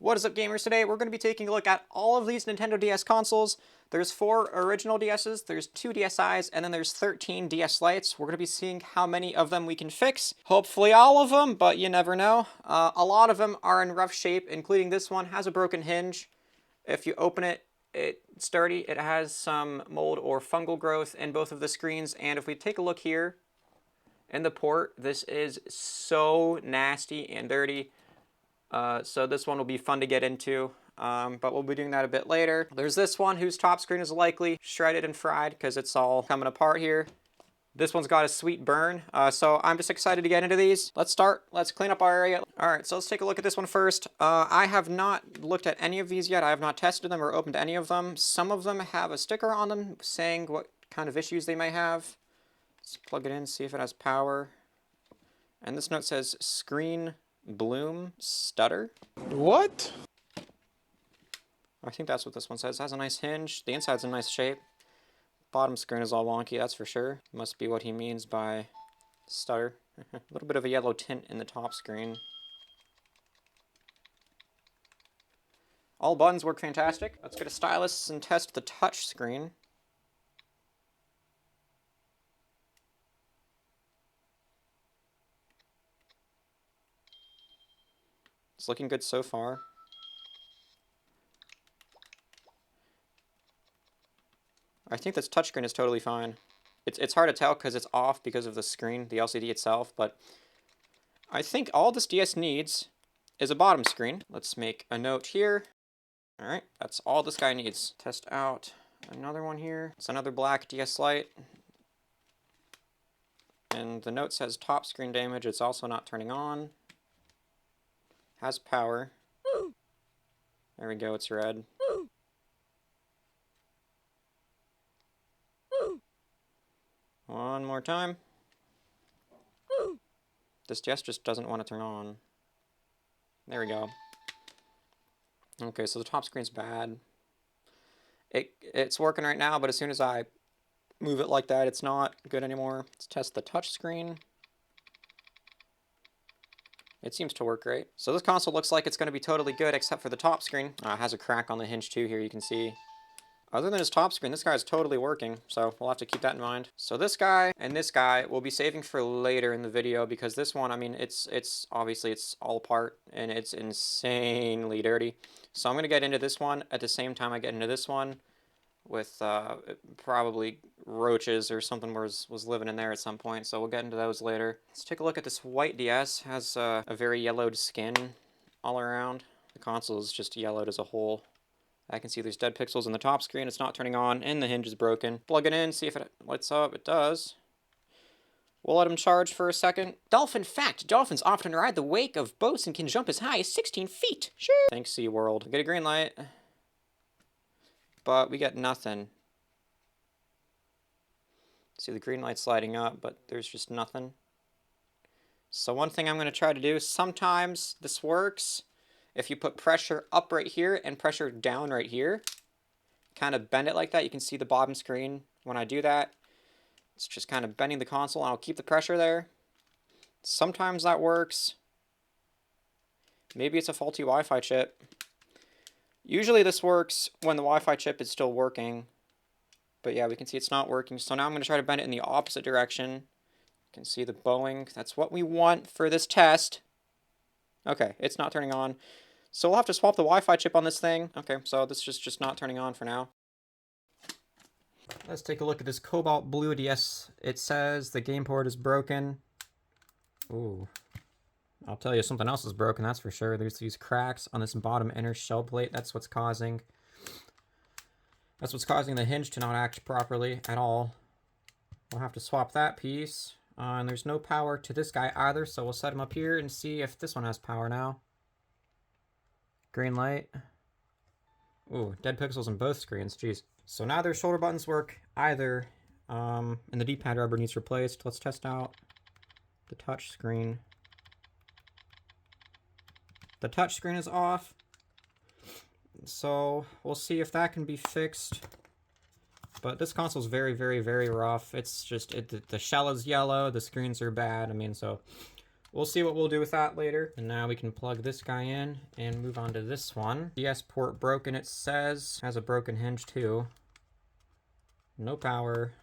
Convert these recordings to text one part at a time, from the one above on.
What is up, gamers? Today we're going to be taking a look at all of these Nintendo DS consoles. There's 4 original DS's, there's 2 DSi's, and then there's 13 DS Lites. We're going to be seeing how many of them we can fix. Hopefully all of them, but you never know. A lot of them are in rough shape, including this one has a broken hinge. If you open it, it's dirty. It has some mold or fungal growth in both of the screens. And if we take a look here in the port, this is so nasty and dirty. So this one will be fun to get into, but we'll be doing that a bit later. There's this one whose top screen is likely shredded and fried because it's all coming apart here. This one's got a sweet burn, so I'm just excited to get into these. Let's start. Let's clean up our area. All right, so let's take a look at this one first. I have not looked at any of these yet. I have not tested them or opened any of them. Some of them have a sticker on them saying what kind of issues they may have. Let's plug it in, see if it has power. And this note says screen bloom stutter. What? I think that's what this one says. It has a nice hinge. The inside's in nice shape. Bottom screen is all wonky, that's for sure. Must be what he means by stutter. A little bit of a yellow tint in the top screen. All buttons work fantastic. Let's get a stylus and test the touch screen. It's looking good so far. I think this touchscreen is totally fine. It's hard to tell because it's off because of the screen, the LCD itself, but I think all this DS needs is a bottom screen. Let's make a note here. All right, that's all this guy needs. Test out another one here. It's another black DS Lite. And the note says top screen damage. It's also not turning on. Has power. There we go, it's red. One more time. This DS just doesn't want to turn on. There we go. Okay, so the top screen's bad. It's working right now, but as soon as I move it like that, it's not good anymore. Let's test the touch screen. It seems to work great. So this console looks like it's going to be totally good except for the top screen. It has a crack on the hinge too here, you can see. Other than his top screen, this guy's totally working, so we'll have to keep that in mind. So this guy and this guy we'll be saving for later in the video because this one, I mean, it's obviously it's all apart and it's insanely dirty. So I'm going to get into this one at the same time I get into this one with probably roaches or something was living in there at some point, so we'll get into those later. Let's take a look at this white DS. It has a very yellowed skin all around. The console is just yellowed as a whole. I can see there's dead pixels in the top screen. It's not turning on, and the hinge is broken. Plug it in, see if it lights up. It does. We'll let him charge for a second. Dolphin fact. Dolphins often ride the wake of boats and can jump as high as 16 feet. Sure. Thanks, SeaWorld. Get a green light. But we get nothing. See, the green light's lighting up, but there's just nothing. So one thing I'm going to try to do, sometimes this works. If you put pressure up right here and pressure down right here, kind of bend it like that, you can see the bottom screen when I do that. It's just kind of bending the console, and I'll keep the pressure there. Sometimes that works. Maybe it's a faulty Wi-Fi chip. Usually this works when the Wi-Fi chip is still working. But yeah, we can see it's not working. So now I'm going to try to bend it in the opposite direction. You can see the bowing. That's what we want for this test. Okay, it's not turning on. So we'll have to swap the Wi-Fi chip on this thing. Okay, so this is just not turning on for now. Let's take a look at this cobalt blue DS. It says the game port is broken. Ooh. I'll tell you, something else is broken, that's for sure. There's these cracks on this bottom inner shell plate. That's what's causing the hinge to not act properly at all. We'll have to swap that piece. And there's no power to this guy either, so we'll set him up here and see if this one has power now. Green light. Ooh, dead pixels on both screens, jeez. So neither shoulder buttons work either, and the D-pad rubber needs replaced. Let's test out the touch screen. The touch screen is off, so we'll see if that can be fixed. But this console's very, very, very rough. It's just, the shell is yellow, the screens are bad. I mean, so We'll see what we'll do with that later. And now we can plug this guy in and move on to this one. DS port broken, it says. Has a broken hinge too. No power.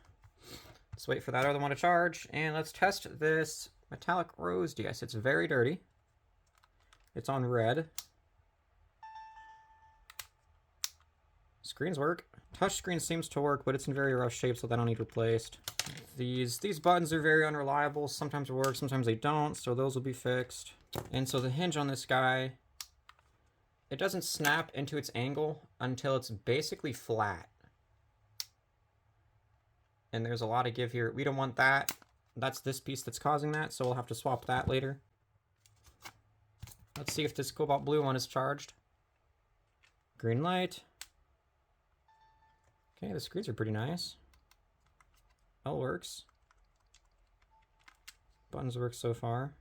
Let's wait for that other one to charge. And let's test this metallic rose DS. It's very dirty. It's on red. Screens work. Touchscreen seems to work, but it's in very rough shape, so they don't need replaced. These buttons are very unreliable. Sometimes they work, sometimes they don't, so those will be fixed. And so the hinge on this guy, it doesn't snap into its angle until it's basically flat. And there's a lot of give here. We don't want that. That's this piece that's causing that, so we'll have to swap that later. Let's see if this cobalt blue one is charged. Green light. Okay, the screens are pretty nice. L works. Buttons work so far.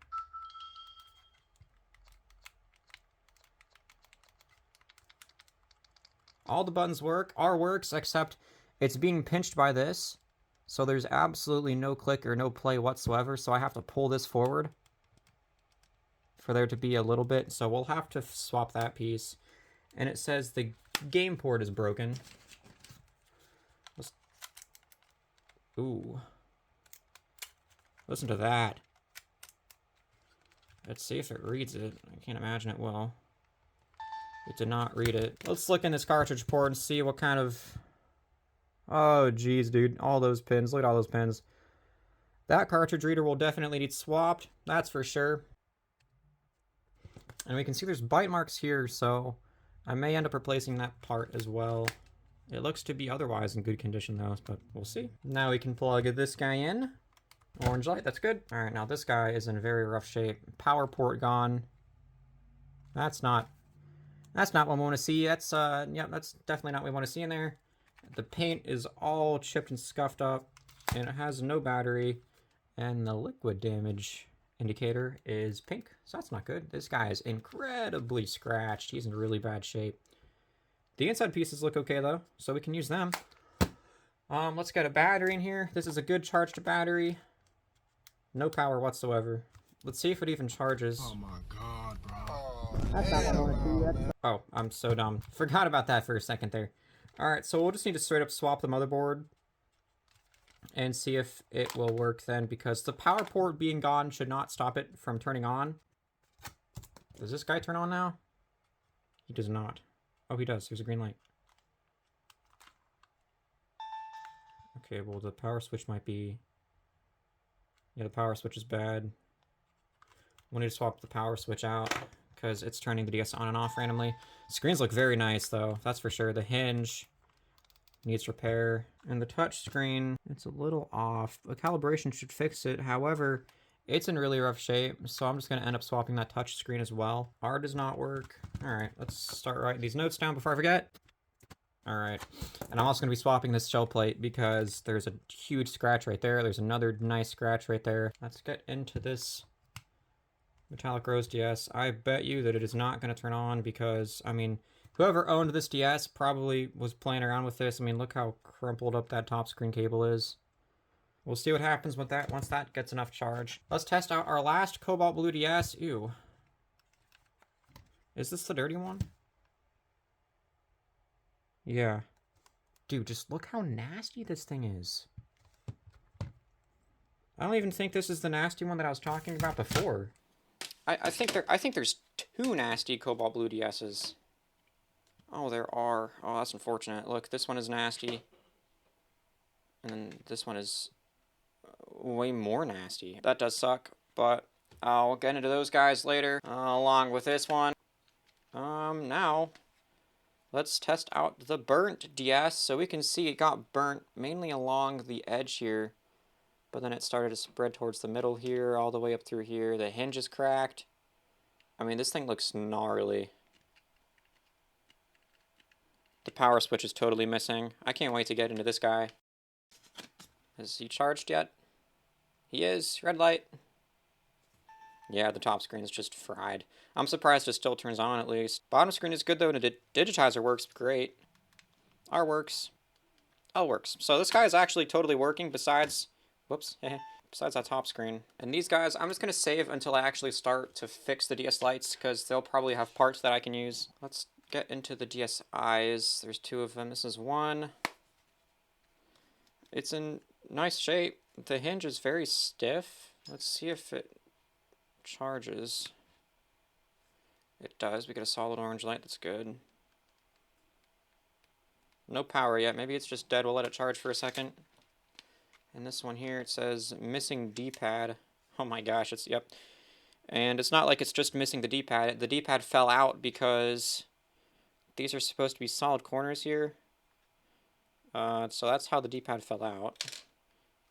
All the buttons work. R works, except it's being pinched by this. So there's absolutely no click or no play whatsoever. So I have to pull this forward for there to be a little bit. So we'll have to swap that piece. And it says the game port is broken. Ooh. Listen to that. Let's see if it reads it. I can't imagine it will. It did not read it. Let's look in this cartridge port and see what kind of... Oh, geez, dude. All those pins. Look at all those pins. That cartridge reader will definitely need swapped. That's for sure. And we can see there's bite marks here, so I may end up replacing that part as well. It looks to be otherwise in good condition though, but we'll see. Now we can plug this guy in. Orange light, that's good. All right, now this guy is in very rough shape. Power port gone. That's not what we want to see. That's yeah, that's definitely not what we want to see in there. The paint is all chipped and scuffed up, and it has no battery, and the liquid damage indicator is pink, so that's not good. This guy is incredibly scratched. He's in really bad shape. The inside pieces look okay though, so we can use them. Let's get a battery in here. This is a good charged battery. No power whatsoever. Let's see if it even charges. Oh my god, bro. Oh, I'm so dumb. Forgot about that for a second there. Alright, so we'll just need to straight up swap the motherboard and see if it will work then, because the power port being gone should not stop it from turning on. Does this guy turn on now? He does not. Oh, he does. There's a green light. Okay, well, the power switch might be... Yeah, the power switch is bad. We'll need to swap the power switch out because it's turning the DS on and off randomly. Screens look very nice, though. That's for sure. The hinge needs repair. And the touch screen, it's a little off. A calibration should fix it. However, it's in really rough shape, so I'm just going to end up swapping that touch screen as well. R does not work. All right, let's start writing these notes down before I forget. All right, and I'm also going to be swapping this shell plate because there's a huge scratch right there. There's another nice scratch right there. Let's get into this metallic rose DS. I bet you that it is not going to turn on because, I mean, whoever owned this DS probably was playing around with this. I mean, look how crumpled up that top screen cable is. We'll see what happens with that once that gets enough charge. Let's test out our last cobalt blue DS. Ew. Is this the dirty one? Yeah. Dude, just look how nasty this thing is. I don't even think this is the nasty one that I was talking about before. I think there's two nasty cobalt blue DSs. Oh, there are. Oh, that's unfortunate. Look, this one is nasty. And then this one is way more nasty. That does suck, but I'll get into those guys later, along with this one. Now, let's test out the burnt DS. So we can see it got burnt mainly along the edge here, but then it started to spread towards the middle here, all the way up through here. The hinge is cracked. I mean, this thing looks gnarly. The power switch is totally missing. I can't wait to get into this guy. Is he charged yet? He is. Red light. Yeah, the top screen is just fried. I'm surprised it still turns on at least. Bottom screen is good though, and the digitizer works great. R works. L works. So this guy is actually totally working besides... Whoops. besides that top screen. And these guys, I'm just going to save until I actually start to fix the DS Lites, because they'll probably have parts that I can use. Let's get into the DSi's. There's 2 of them. This is one. It's in nice shape. The hinge is very stiff. Let's see if it charges. It does. We get a solid orange light. That's good. No power yet. Maybe it's just dead. We'll let it charge for a second. And this one here, it says missing D-pad. Oh my gosh, it's, yep. And it's not like it's just missing the D-pad. The D-pad fell out because these are supposed to be solid corners here. So that's how the D-pad fell out.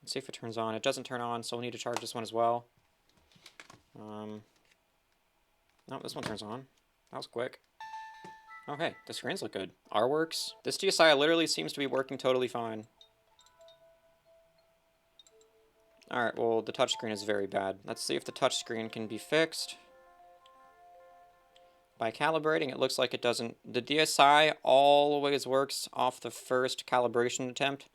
Let's see if it turns on. It doesn't turn on, so we'll need to charge this one as well. No, this one turns on. That was quick. Okay, the screens look good. R works. This DSi literally seems to be working totally fine. Alright, well, the touchscreen is very bad. Let's see if the touchscreen can be fixed. By calibrating, it looks like it doesn't. The DSi always works off the first calibration attempt,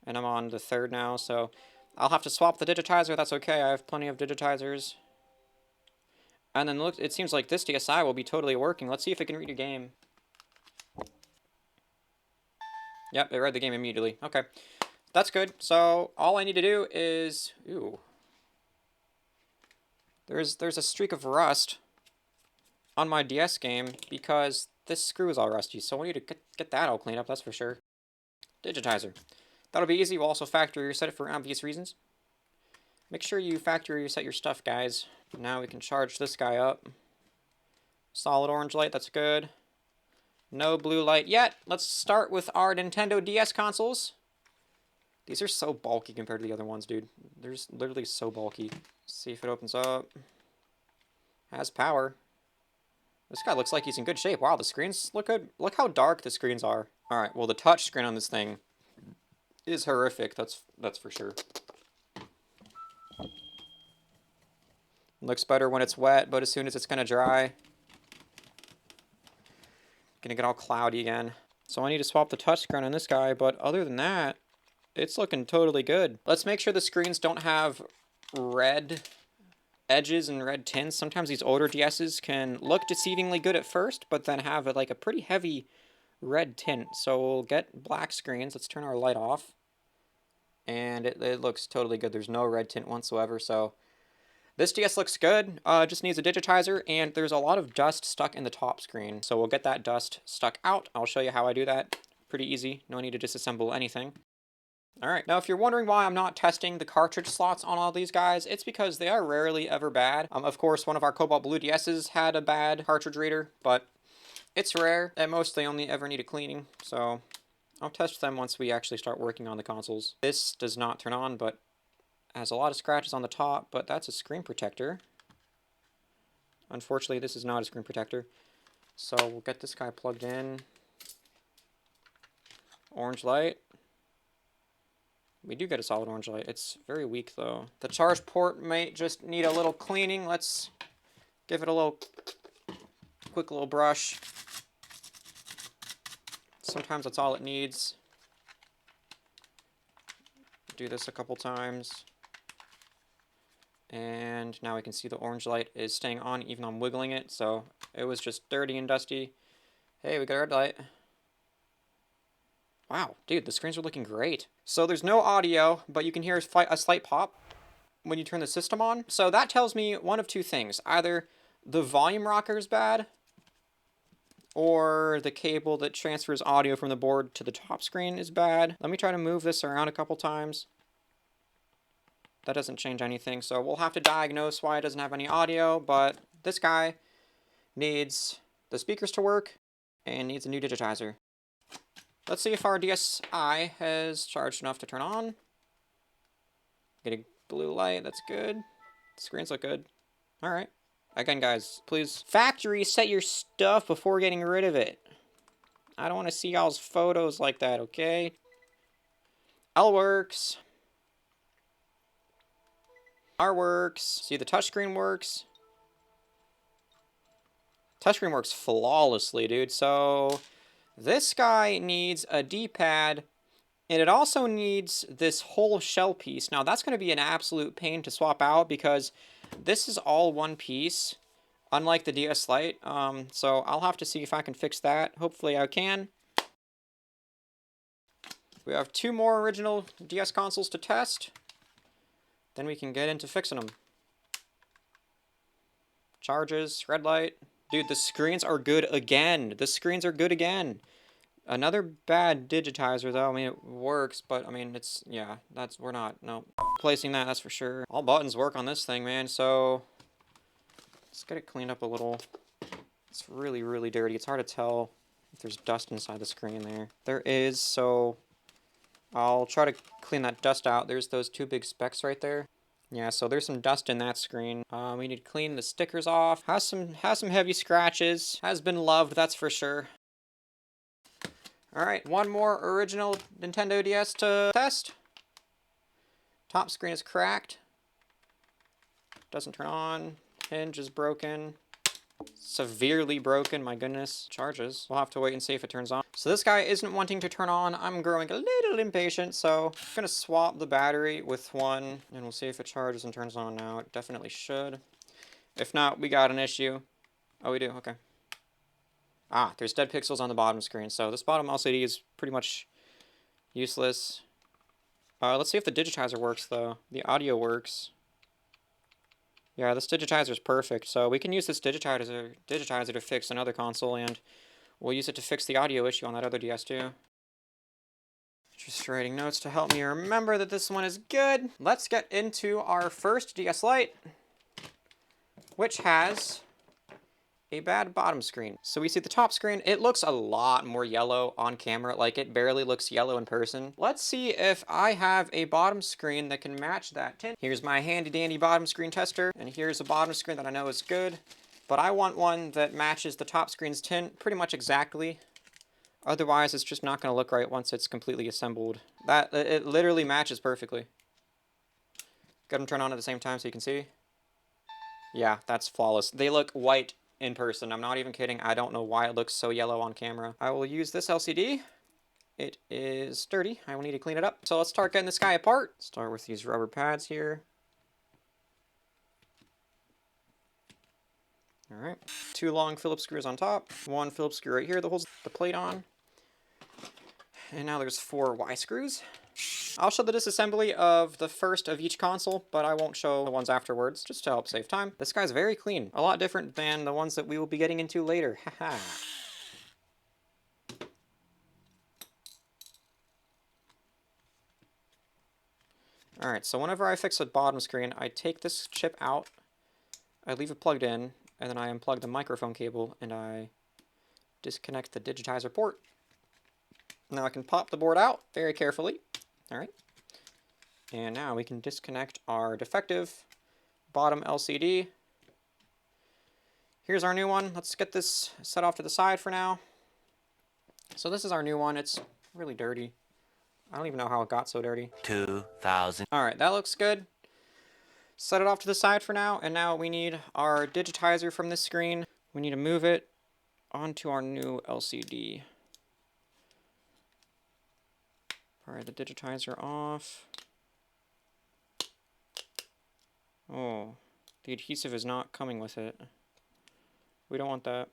and I'm on the 3rd now, so I'll have to swap the digitizer. That's okay, I have plenty of digitizers. And then look, it seems like this DSi will be totally working. Let's see if it can read a game. Yep, it read the game immediately. Okay, that's good. So all I need to do is, ooh, there's a streak of rust on my DS game because this screw is all rusty. So I need to get that all cleaned up. That's for sure. Digitizer. That'll be easy. We'll also factory reset it for obvious reasons. Make sure you factory reset your stuff, guys. Now we can charge this guy up. Solid orange light. That's good. No blue light yet. Let's start with our Nintendo DS consoles. These are so bulky compared to the other ones, dude. They're just literally so bulky. Let's see if it opens up. Has power. This guy looks like he's in good shape. Wow, the screens look good. Look how dark the screens are. Alright, well, the touch screen on this thing is horrific. That's for sure. Looks better when it's wet, but as soon as it's kind of dry, gonna get all cloudy again. So I need to swap the touchscreen on this guy, but other than that, it's looking totally good. Let's make sure the screens don't have red edges and red tints. Sometimes these older DSs can look deceivingly good at first, but then have like a pretty heavy red tint. So we'll get black screens. Let's turn our light off. And it looks totally good. There's no red tint whatsoever, so this DS looks good. Just needs a digitizer, and there's a lot of dust stuck in the top screen. So we'll get that dust stuck out. I'll show you how I do that. Pretty easy. No need to disassemble anything. Alright, now if you're wondering why I'm not testing the cartridge slots on all these guys, it's because they are rarely ever bad. Of course, one of our Cobalt Blue DSs had a bad cartridge reader, but it's rare. At most, they only ever need a cleaning, so I'll test them once we actually start working on the consoles. This does not turn on, but has a lot of scratches on the top, but that's a screen protector. Unfortunately, this is not a screen protector. So we'll get this guy plugged in. Orange light. We do get a solid orange light. It's very weak, though. The charge port might just need a little cleaning. Let's give it a little quick little brush. Sometimes that's all it needs. Do this a couple times. And now we can see the orange light is staying on even though I'm wiggling it. So it was just dirty and dusty. Hey, we got a red light. Wow, dude, the screens are looking great. So there's no audio, but you can hear a slight pop when you turn the system on. So that tells me one of two things. Either the volume rocker is bad, or the cable that transfers audio from the board to the top screen is bad. Let me try to move this around a couple times. That doesn't change anything, so we'll have to diagnose why it doesn't have any audio, but this guy needs the speakers to work and needs a new digitizer. Let's see if our DSi has charged enough to turn on. Getting blue light, that's good. The screens look good. Alright. Again, guys, please factory set your stuff before getting rid of it. I don't want to see y'all's photos like that, okay? L works. R works. See, the touchscreen works. Touchscreen works flawlessly, dude. So this guy needs a D-pad And it also needs this whole shell piece. Now that's going to be an absolute pain to swap out because this is all one piece, unlike the DS Lite. So I'll have to see if I can fix that. Hopefully I can. We have 2 more original DS consoles to test. Then we can get into fixing them. Charges, red light. Dude, the screens are good again. The screens are good again. Another bad digitizer, though. I mean, it works, but, I mean, it's, yeah, we're not, no, placing that, that's for sure. All buttons work on this thing, man, so let's get it cleaned up a little. It's really, really dirty. It's hard to tell if there's dust inside the screen there. There is, so I'll try to clean that dust out. There's those 2 big specks right there. Yeah, so there's some dust in that screen. We need to clean the stickers off. Has some heavy scratches. Has been loved, that's for sure. Alright, 1 more original Nintendo DS to test. Top screen is cracked. Doesn't turn on. Hinge is broken. Severely broken, my goodness. Charges. We'll have to wait and see if it turns on. So this guy isn't wanting to turn on. I'm growing a little impatient, so I'm gonna swap the battery with one, and we'll see if it charges and turns on now. It definitely should. If not, we got an issue. Oh, we do, okay. Ah, there's dead pixels on the bottom screen, so this bottom LCD is pretty much useless. Let's see if the digitizer works, though. The audio works. Yeah, this digitizer is perfect, so we can use this digitizer to fix another console, and we'll use it to fix the audio issue on that other DS, too. Just writing notes to help me remember that this one is good. Let's get into our first DS Lite, which has a bad bottom screen. So we see the top screen, it looks a lot more yellow on camera, like it barely looks yellow in person. Let's see if I have a bottom screen that can match that tint. Here's my handy dandy bottom screen tester, and here's a bottom screen that I know is good, but I want one that matches the top screen's tint pretty much exactly. Otherwise, it's just not going to look right once it's completely assembled. It literally matches perfectly. Got them turned on at the same time so you can see. Yeah, that's flawless. They look white in person. I'm not even kidding. I don't know why it looks so yellow on camera. I will use this LCD. It is dirty. I will need to clean it up. So let's start getting this guy apart. Start with these rubber pads here. All right. 2 long Phillips screws on top. 1 Phillips screw right here that holds the plate on. And now there's 4 Y screws. I'll show the disassembly of the first of each console, but I won't show the ones afterwards, just to help save time. This guy's very clean. A lot different than the ones that we will be getting into later. Haha. Alright, so whenever I fix a bottom screen, I take this chip out, I leave it plugged in, and then I unplug the microphone cable, and I disconnect the digitizer port. Now I can pop the board out very carefully. Alright. And now we can disconnect our defective bottom LCD. Here's our new one. Let's get this set off to the side for now. So this is our new one. It's really dirty. I don't even know how it got so dirty. 2000. Alright, that looks good. Set it off to the side for now, and now we need our digitizer from this screen. We need to move it onto our new LCD. Alright, the digitizer off. Oh, the adhesive is not coming with it. We don't want that.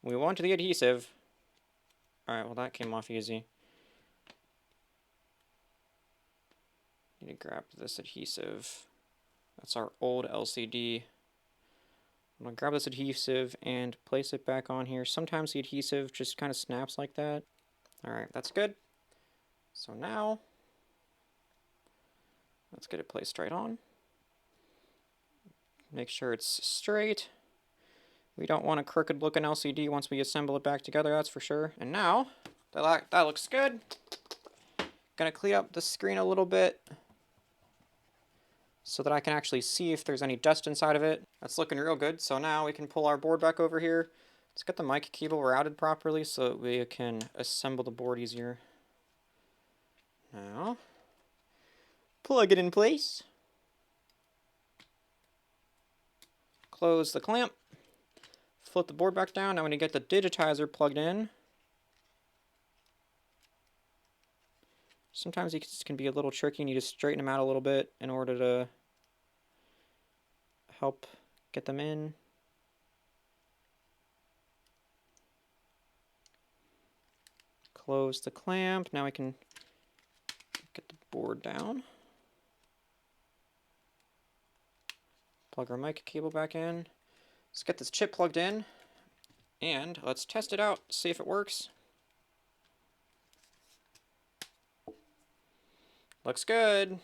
We want the adhesive. Alright, well that came off easy. Need to grab this adhesive. That's our old LCD. I'm going to grab this adhesive and place it back on here. Sometimes the adhesive just kind of snaps like that. Alright, that's good. So now, let's get it placed right on. Make sure it's straight. We don't want a crooked looking LCD once we assemble it back together, that's for sure. And now, that looks good. Gonna clean up the screen a little bit so that I can actually see if there's any dust inside of it. That's looking real good. So now we can pull our board back over here. Let's get the mic cable routed properly so that we can assemble the board easier. Now, plug it in place. Close the clamp. Flip the board back down. Now we need to get the digitizer plugged in. Sometimes these can be a little tricky. You need to straighten them out a little bit in order to help get them in. Close the clamp. Now we can get the board down. Plug our mic cable back in. Let's get this chip plugged in. And let's test it out, see if it works. Looks good.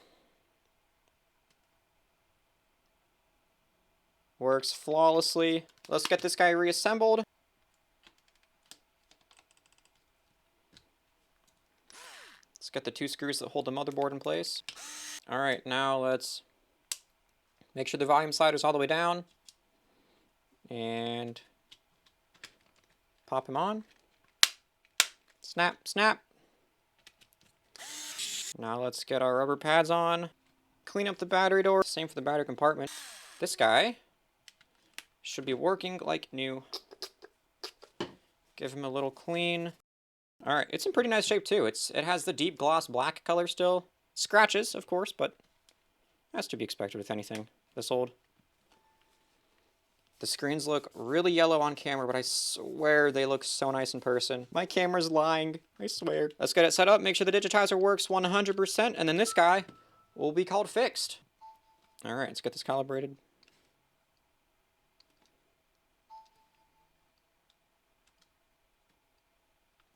Works flawlessly. Let's get this guy reassembled. Let's get the 2 screws that hold the motherboard in place. Alright, now let's make sure the volume slider's all the way down. And pop him on. Snap, snap. Now let's get our rubber pads on. Clean up the battery door. Same for the battery compartment. This guy should be working like new. Give him a little clean. Alright, it's in pretty nice shape too. It has the deep gloss black color still. Scratches, of course, but that's to be expected with anything this old. The screens look really yellow on camera, but I swear they look so nice in person. My camera's lying, I swear. Let's get it set up, make sure the digitizer works 100%, and then this guy will be called fixed. Alright, let's get this calibrated.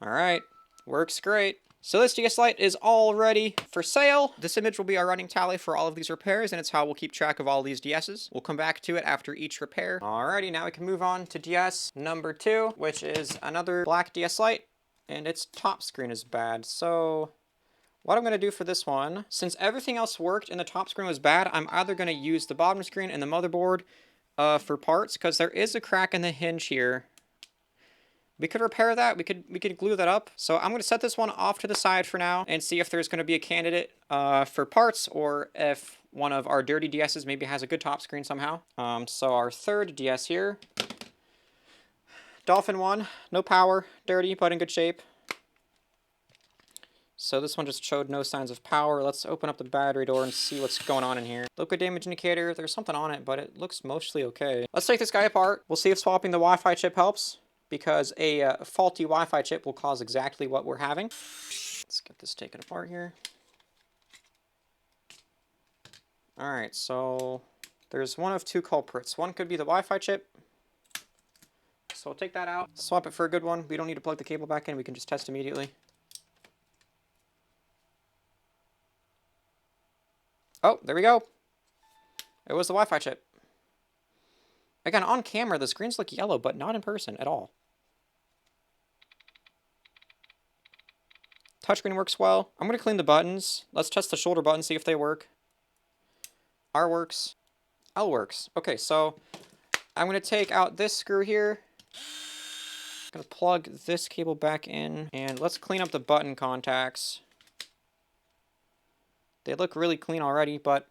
Alright, works great. So this DS Lite is all ready for sale. This image will be our running tally for all of these repairs, and it's how we'll keep track of all these DSs. We'll come back to it after each repair. Alrighty, now we can move on to DS number 2, which is another black DS Lite, and its top screen is bad. So what I'm going to do for this one, since everything else worked and the top screen was bad, I'm either going to use the bottom screen and the motherboard for parts, because there is a crack in the hinge here. We could repair that. We could glue that up. So I'm going to set this one off to the side for now and see if there's going to be a candidate for parts, or if one of our dirty DSs maybe has a good top screen somehow. So our third DS here. Dolphin 1. No power. Dirty, but in good shape. So this one just showed no signs of power. Let's open up the battery door and see what's going on in here. Liquid damage indicator. There's something on it, but it looks mostly okay. Let's take this guy apart. We'll see if swapping the Wi-Fi chip helps, because a faulty Wi-Fi chip will cause exactly what we're having. Let's get this taken apart here. Alright, so there's one of 2 culprits. One could be the Wi-Fi chip. So we'll take that out, swap it for a good one. We don't need to plug the cable back in, we can just test immediately. Oh, there we go. It was the Wi-Fi chip. Again, on camera, the screens look yellow, but not in person at all. Touchscreen works well. I'm going to clean the buttons. Let's test the shoulder buttons, see if they work. R works. L works. Okay, so I'm going to take out this screw here. I'm going to plug this cable back in. And let's clean up the button contacts. They look really clean already, but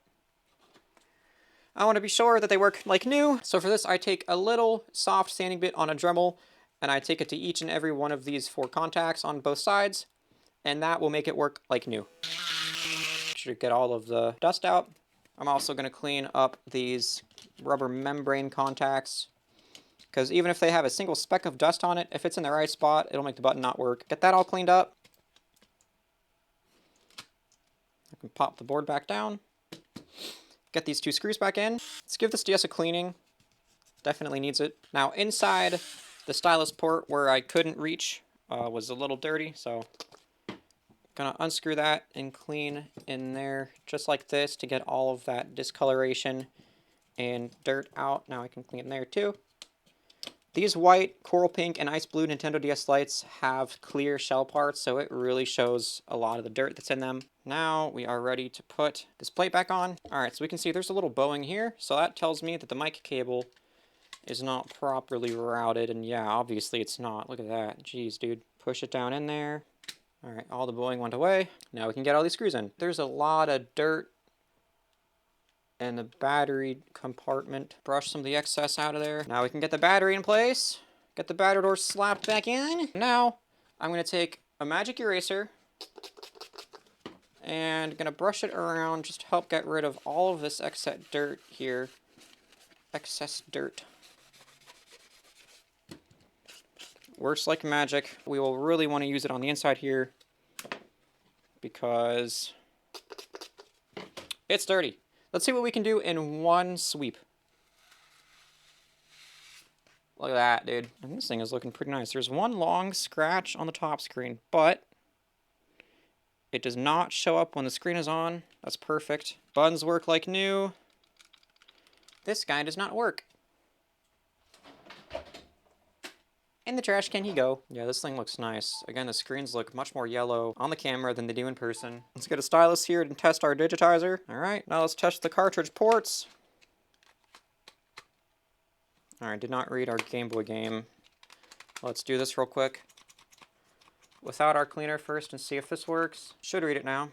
I want to be sure that they work like new. So for this, I take a little soft sanding bit on a Dremel, and I take it to each and every one of these 4 contacts on both sides, and that will make it work like new. Should get all of the dust out. I'm also going to clean up these rubber membrane contacts, because even if they have a single speck of dust on it, if it's in the right spot, it'll make the button not work. Get that all cleaned up. I can pop the board back down. Get these 2 screws back in. Let's give this DS a cleaning. Definitely needs it. Now inside the stylus port where I couldn't reach was a little dirty, so gonna unscrew that and clean in there just like this to get all of that discoloration and dirt out. Now I can clean in there too. These white, coral pink, and ice blue Nintendo DS Lites have clear shell parts, so it really shows a lot of the dirt that's in them. Now we are ready to put this plate back on. Alright, so we can see there's a little bowing here, so that tells me that the mic cable is not properly routed, and yeah, obviously it's not. Look at that. Jeez, dude. Push it down in there. Alright, all the bowing went away. Now we can get all these screws in. There's a lot of dirt in the battery compartment. Brush some of the excess out of there. Now we can get the battery in place. Get the battery door slapped back in. Now I'm going to take a magic eraser and gonna brush it around just to help get rid of all of this excess dirt here. Excess dirt. Works like magic. We will really want to use it on the inside here because it's dirty. Let's see what we can do in one sweep. Look at that, dude. And this thing is looking pretty nice. There's one long scratch on the top screen, but it does not show up when the screen is on. That's perfect. Buttons work like new. This guy does not work. In the trash can you go. Yeah, this thing looks nice. Again, the screens look much more yellow on the camera than they do in person. Let's get a stylus here and test our digitizer. All right, now let's test the cartridge ports. All right, did not read our Game Boy game. Let's do this real quick without our cleaner first and see if this works. Should read it now.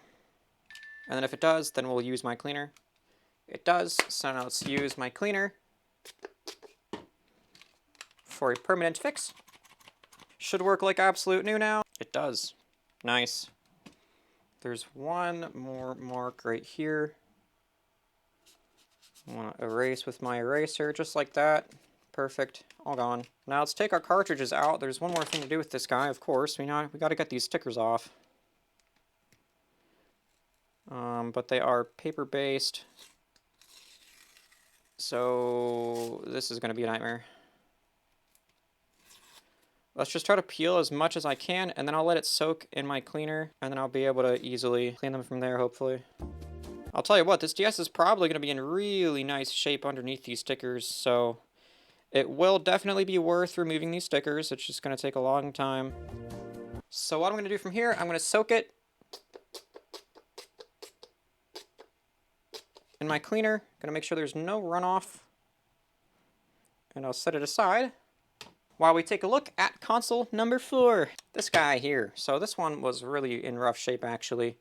And then if it does, then we'll use my cleaner. It does, so now let's use my cleaner for a permanent fix. Should work like absolute new now. It does. Nice. There's one more mark right here. I want to erase with my eraser just like that. Perfect. All gone. Now let's take our cartridges out. There's one more thing to do with this guy, of course. We got to get these stickers off. But they are paper-based. So this is going to be a nightmare. Let's just try to peel as much as I can, and then I'll let it soak in my cleaner, and then I'll be able to easily clean them from there, hopefully. I'll tell you what, this DS is probably going to be in really nice shape underneath these stickers, so it will definitely be worth removing these stickers. It's just going to take a long time. So what I'm going to do from here, I'm going to soak it in my cleaner. Going to make sure there's no runoff, and I'll set it aside while we take a look at console number 4. This guy here. So this one was really in rough shape, actually.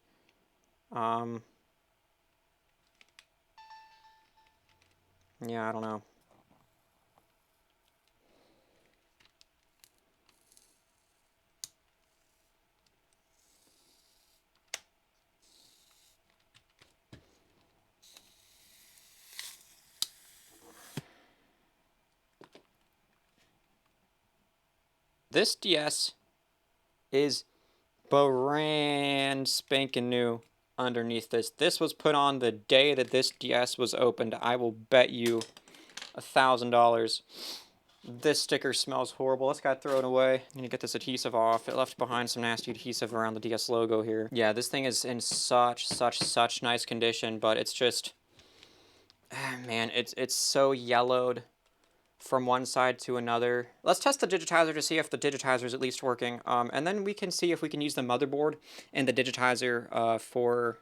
Yeah, I don't know. This DS is brand spanking new underneath this. This was put on the day that this DS was opened. I will bet you $1,000. This sticker smells horrible. Let's go throw it away. I'm gonna get this adhesive off. It left behind some nasty adhesive around the DS logo here. Yeah, this thing is in such nice condition, but it's just, man, it's so yellowed from one side to another. Let's test the digitizer to see if the digitizer is at least working, and then we can see if we can use the motherboard and the digitizer for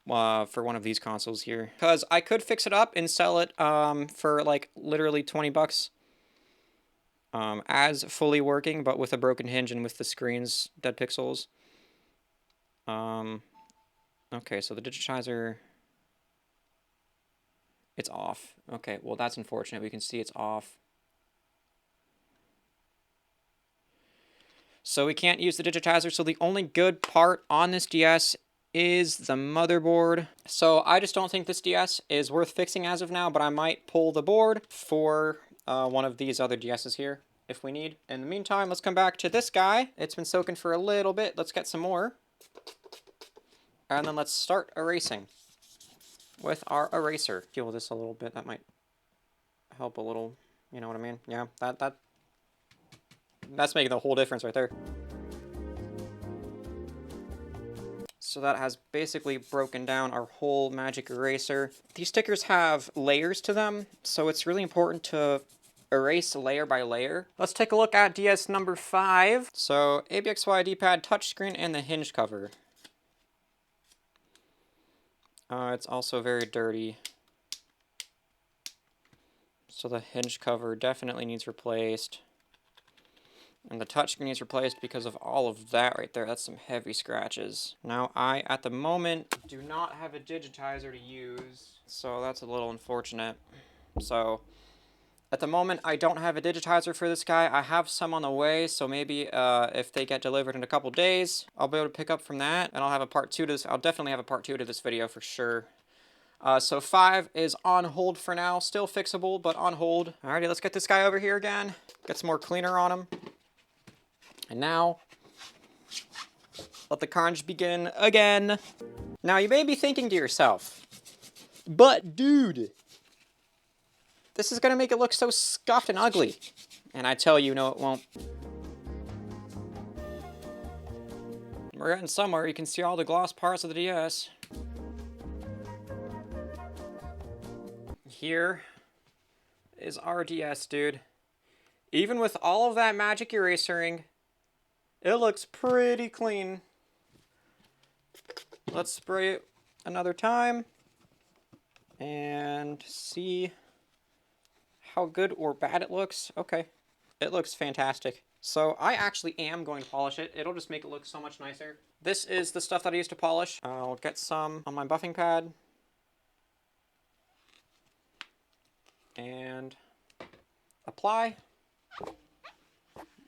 one of these consoles here. Because I could fix it up and sell it for like literally 20 bucks as fully working, but with a broken hinge and with the screen's dead pixels. Okay, so the digitizer, it's off. Okay, well that's unfortunate. We can see it's off. So we can't use the digitizer. So the only good part on this DS is the motherboard. So I just don't think this DS is worth fixing as of now, but I might pull the board for one of these other DSs here if we need. In the meantime, let's come back to this guy. It's been soaking for a little bit. Let's get some more. And then let's start erasing with our eraser. Peel this a little bit. That might help a little. You know what I mean? Yeah, that's making the whole difference right there. So that has basically broken down our whole magic eraser. These stickers have layers to them, so it's really important to erase layer by layer. Let's take a look at DS number 5. So ABXY D-pad, touchscreen, and the hinge cover. It's also very dirty. So the hinge cover definitely needs replaced. And the touchscreen needs replaced because of all of that right there. That's some heavy scratches. Now I, at the moment, do not have a digitizer to use, so that's a little unfortunate. So At the moment, I don't have a digitizer for this guy. I have some on the way, so maybe if they get delivered in a couple days, I'll be able to pick up from that, and I'll have a part 2 to this. I'll definitely have a part 2 to this video for sure. So 5 is on hold for now. Still fixable, but on hold. Alrighty, let's get this guy over here again. Get some more cleaner on him. And now, let the carnage begin again. Now, you may be thinking to yourself, but dude, this is going to make it look so scuffed and ugly. And I tell you, no, it won't. We're getting somewhere. You can see all the gloss parts of the DS. Here is our DS, dude. Even with all of that magic erasering, it looks pretty clean. Let's spray it another time and see how good or bad it looks. Okay, it looks fantastic. So I actually am going to polish it. It'll just make it look so much nicer. This is the stuff that I used to polish. I'll get some on my buffing pad. And apply.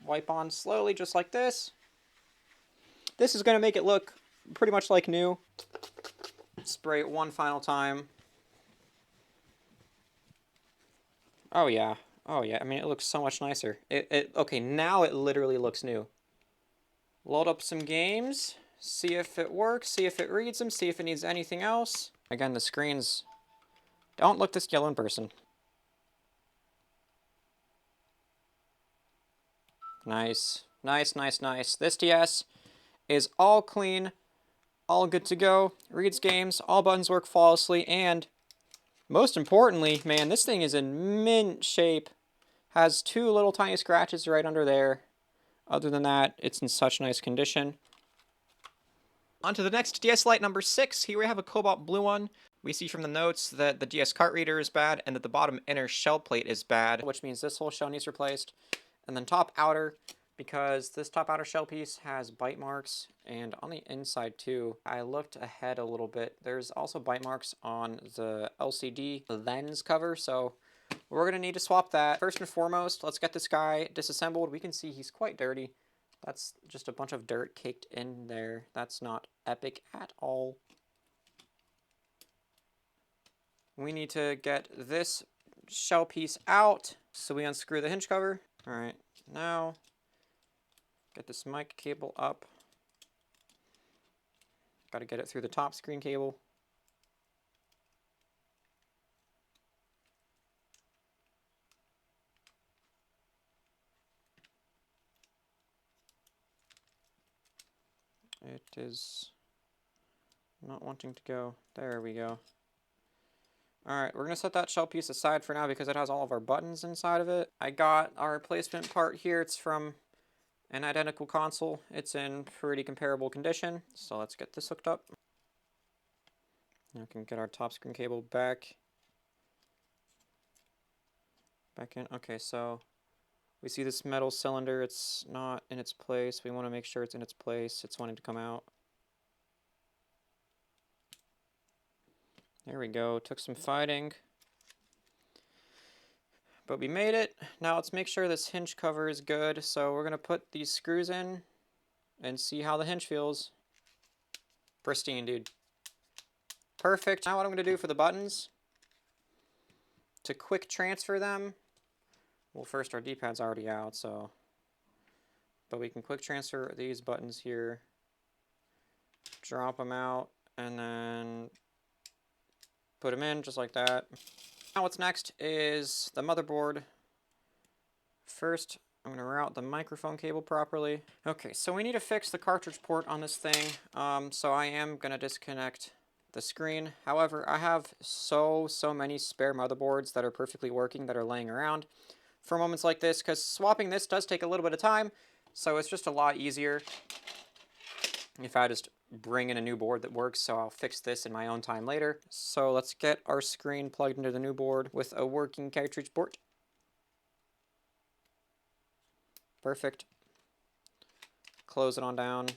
Wipe on slowly, just like this. This is going to make it look pretty much like new. Spray it one final time. Oh yeah. Oh yeah. I mean, it looks so much nicer. Okay, now it literally looks new. Load up some games. See if it works. See if it reads them. See if it needs anything else. Again, the screens don't look this yellow in person. Nice. Nice, nice, nice. This DS is all clean, all good to go. Reads games, all buttons work flawlessly, and most importantly, man, this thing is in mint shape. Has 2 little tiny scratches right under there. Other than that, it's in such nice condition. On to the next DS Lite number 6. Here we have a cobalt blue one. We see from the notes that the DS cart reader is bad and that the bottom inner shell plate is bad, which means this whole shell needs replaced. And then top outer, because this top outer shell piece has bite marks, and on the inside too. I looked ahead a little bit. There's also bite marks on the LCD lens cover, so we're going to need to swap that. First and foremost, let's get this guy disassembled. We can see he's quite dirty. That's just a bunch of dirt caked in there. That's not epic at all. We need to get this shell piece out, so we unscrew the hinge cover. All right, now get this mic cable up. Got to get it through the top screen cable. It is not wanting to go. There we go. Alright, we're going to set that shell piece aside for now because it has all of our buttons inside of it. I got our replacement part here. It's from an identical console. It's in pretty comparable condition. So let's get this hooked up. Now we can get our top screen cable back in. Okay, so we see this metal cylinder. It's not in its place. We want to make sure it's in its place. It's wanting to come out. There we go. Took some fighting. But we made it. Now let's make sure this hinge cover is good. So we're going to put these screws in and see how the hinge feels. Pristine, dude. Perfect. Now what I'm going to do for the buttons, to quick transfer them, well, first our D-pad's already out, so, but we can quick transfer these buttons here, drop them out, and then put them in just like that. Now what's next is the motherboard. First, I'm going to route the microphone cable properly. Okay, so we need to fix the cartridge port on this thing. So I am going to disconnect the screen. However, I have so many spare motherboards that are perfectly working that are laying around for moments like this, because swapping this does take a little bit of time. So it's just a lot easier if I just bring in a new board that works, so I'll fix this in my own time later. So let's get our screen plugged into the new board with a working cartridge port. Perfect. Close it on down.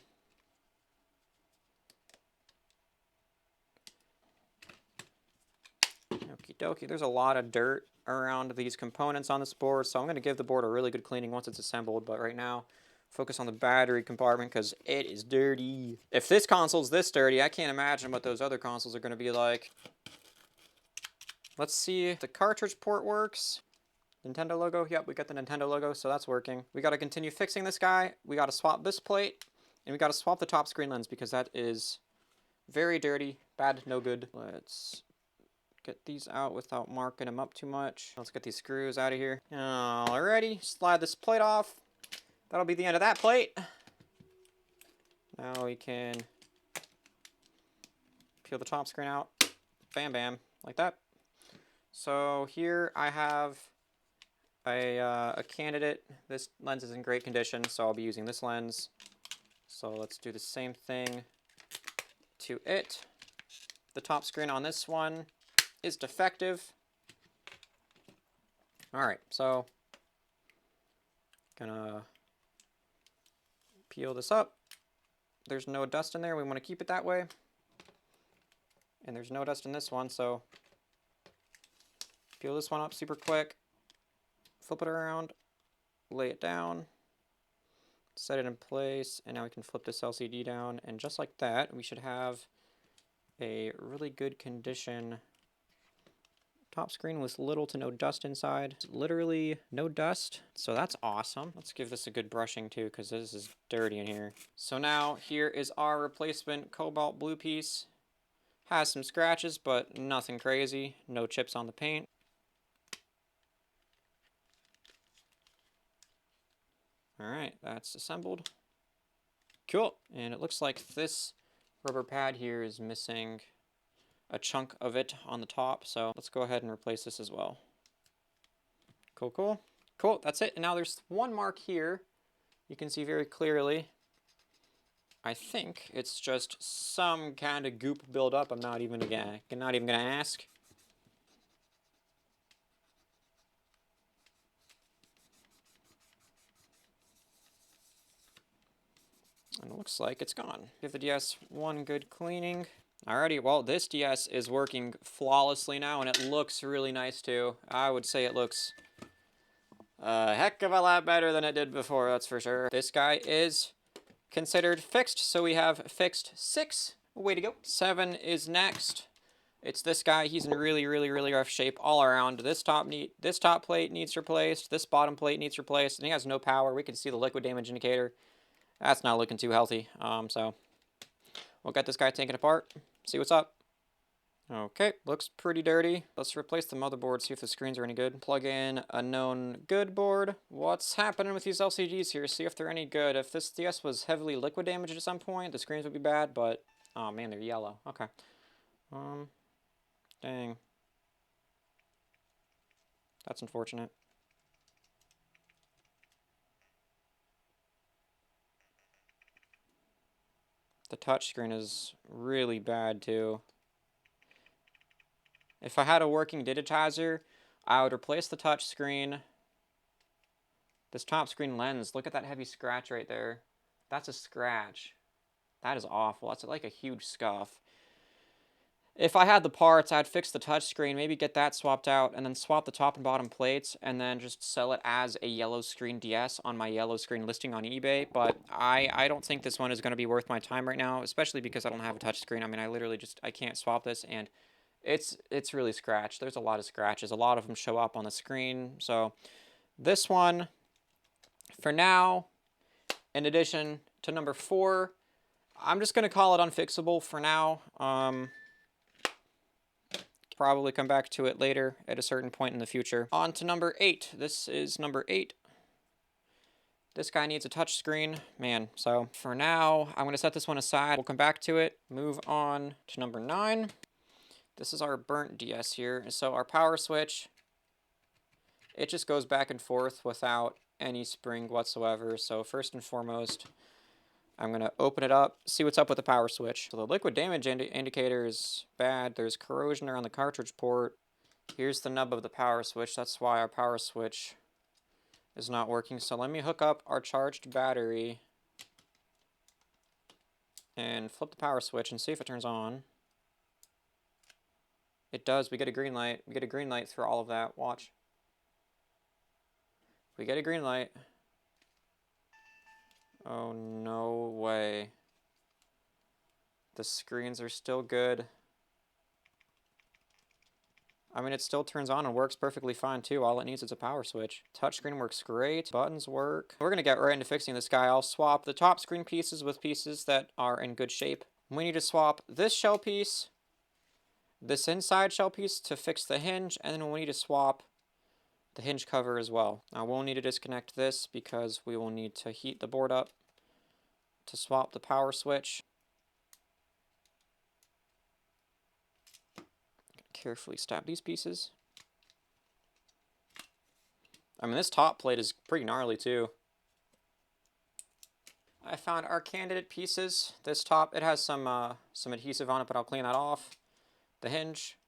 Okie dokie. There's a lot of dirt around these components on this board, so I'm going to give the board a really good cleaning once it's assembled, but right now, focus on the battery compartment because it is dirty. If this console's this dirty, I can't imagine what those other consoles are going to be like. Let's see if the cartridge port works. Nintendo logo, yep, we got the Nintendo logo, so that's working. We got to continue fixing this guy. We got to swap this plate, and we got to swap the top screen lens because that is very dirty, bad, no good. Let's get these out without marking them up too much. Let's get these screws out of here. Alrighty, slide this plate off. That'll be the end of that plate. Now we can peel the top screen out. Bam, bam, like that. So here I have a candidate. This lens is in great condition, so I'll be using this lens. So let's do the same thing to it. The top screen on this one is defective. Alright, so gonna peel this up. There's no dust in there. We want to keep it that way. And there's no dust in this one, so peel this one up super quick. Flip it around, lay it down, set it in place, and now we can flip this LCD down, and just like that, we should have a really good condition top screen with little to no dust inside. Literally no dust, so that's awesome. Let's give this a good brushing too, because this is dirty in here. So now here is our replacement cobalt blue piece. Has some scratches, but nothing crazy. No chips on the paint. Alright, that's assembled. Cool. And it looks like this rubber pad here is missing a chunk of it on the top, so let's go ahead and replace this as well. Cool, cool. Cool, that's it. And now there's one mark here. You can see very clearly. I think it's just some kind of goop buildup. I'm not even gonna ask. And it looks like it's gone. Give the DS one good cleaning. Alrighty, well, this DS is working flawlessly now, and it looks really nice too. I would say it looks a heck of a lot better than it did before, that's for sure. This guy is considered fixed, so we have fixed 6. Way to go. 7 is next. It's this guy. He's in really, really, really rough shape all around. This top plate needs replaced. This bottom plate needs replaced, and he has no power. We can see the liquid damage indicator. That's not looking too healthy. So we'll get this guy taken apart, see what's up. Okay, looks pretty dirty. Let's replace the motherboard, see if the screens are any good. Plug in a known good board. What's happening with these LCDs here? See if they're any good. If this DS was heavily liquid damaged at some point, the screens would be bad, but oh man, they're yellow. Okay. Dang. That's unfortunate. The touchscreen is really bad too. If I had a working digitizer, I would replace the touchscreen. This top screen lens, look at that heavy scratch right there. That's a scratch. That is awful. That's like a huge scuff. If I had the parts, I'd fix the touchscreen, maybe get that swapped out, and then swap the top and bottom plates, and then just sell it as a yellow screen DS on my yellow screen listing on eBay. But I don't think this one is going to be worth my time right now, especially because I don't have a touchscreen. I mean, I literally I can't swap this, and it's really scratched. There's a lot of scratches. A lot of them show up on the screen. So this one, for now, in addition to number 4, I'm just going to call it Unfixable for now. Probably come back to it later at a certain point in the future. On to number 8. This is number 8. This guy needs a touch screen. Man, so for now, I'm going to set this one aside. We'll come back to it. Move on to number 9. This is our burnt DS here. So our power switch, it just goes back and forth without any spring whatsoever. So first and foremost, I'm going to open it up, see what's up with the power switch. So the liquid damage indicator is bad. There's corrosion around the cartridge port. Here's the nub of the power switch. That's why our power switch is not working. So let me hook up our charged battery and flip the power switch and see if it turns on. It does. We get a green light. We get a green light through all of that. Watch. We get a green light. Oh, no way. The screens are still good. I mean, it still turns on and works perfectly fine too. All it needs is a power switch. Touchscreen works great. Buttons work. We're gonna get right into fixing this guy. I'll swap the top screen pieces with pieces that are in good shape. We need to swap this shell piece, this inside shell piece to fix the hinge, and then we need to swap the hinge cover as well. Now we'll need to disconnect this because we will need to heat the board up to swap the power switch. Carefully stab these pieces. I mean, this top plate is pretty gnarly too. I found our candidate pieces. This top, it has some adhesive on it, but I'll clean that off. The hinge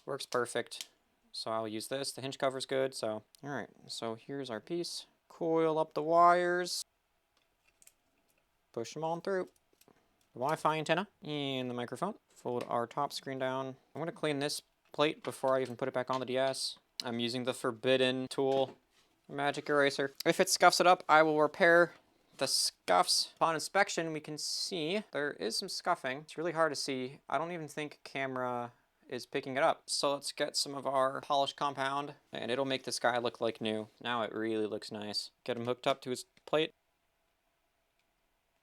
works perfect, so I'll use this. The hinge cover's good, so all right. So here's our piece. Coil up the wires. Push them on through. The Wi-Fi antenna and the microphone. Fold our top screen down. I'm gonna clean this plate before I even put it back on the DS. I'm using the forbidden tool, magic eraser. If it scuffs it up, I will repair the scuffs. Upon inspection, we can see there is some scuffing. It's really hard to see. I don't even think camera is picking it up. So let's get some of our polished compound and it'll make this guy look like new. Now it really looks nice. Get him hooked up to his plate.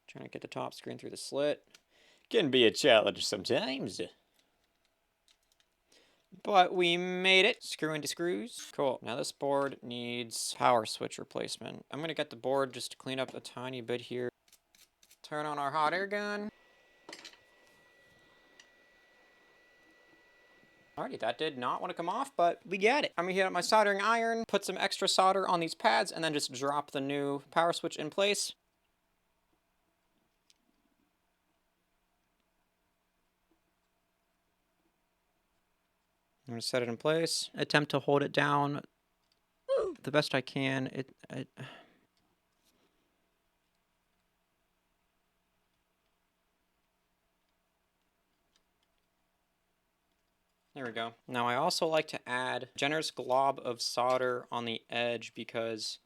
Trying to get the top screen through the slit. Can be a challenge sometimes. But we made it. Screw into screws. Cool. Now this board needs power switch replacement. I'm going to get the board just to clean up a tiny bit here. Turn on our hot air gun. Alrighty, that did not want to come off, but we get it. I'm going to heat up my soldering iron, put some extra solder on these pads, and then just drop the new power switch in place. I'm going to set it in place. Attempt to hold it down the best I can. There we go. Now I also like to add a generous glob of solder on the edge because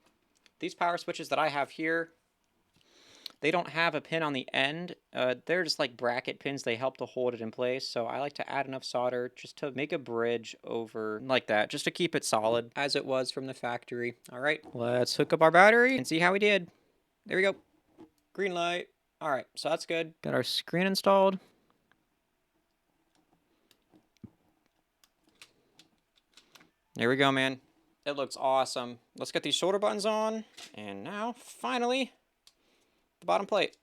these power switches that I have here, they don't have a pin on the end. They're just like bracket pins. They help to hold it in place. So I like to add enough solder just to make a bridge over like that, just to keep it solid as it was from the factory. All right, let's hook up our battery and see how we did. There we go. Green light. All right, so that's good. Got our screen installed. There we go, man. It looks awesome. Let's get these shoulder buttons on. And now, finally, the bottom plate.